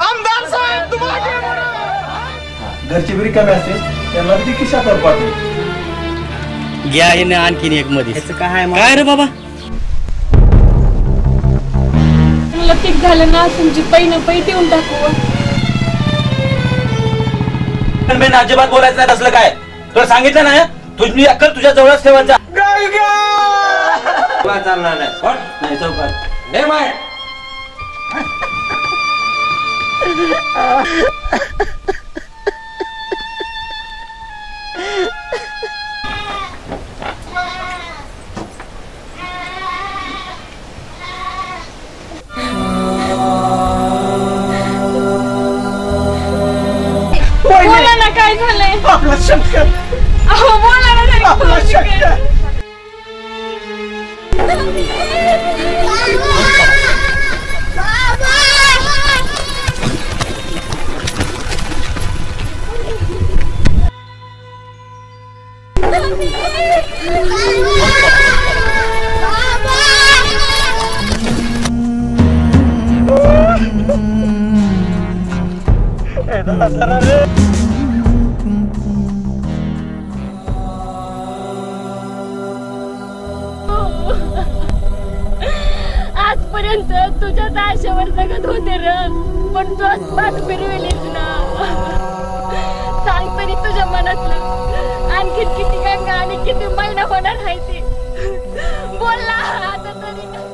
आमदार साहेब तुम्हाला घरची बिरी कमी असते त्यांना ती खिशात पाठवू घ्या येणे आणखीन एक मध्ये काय रे बाबा लतीक झालं ना तुमची पै देऊन टाकू अजिबात बोलायचं नाही असलं काय तुला सांगितलं ना तुझी अक्कल तुझ्या जवळच ठेवायचा चालणार नाही चौकात बोला ना काय झालंय आपला शंकर अहो बोला ना तरी आपला शंकर आजपर्यंत तुझ्या आशेवर जगत होते र पण तू आज पाठ फिरविलीस ना सांग तरी तुझ्या मनातलं आणखी किती गंगा आणि किती महिना होणार आहे ते बोल ना आता तरी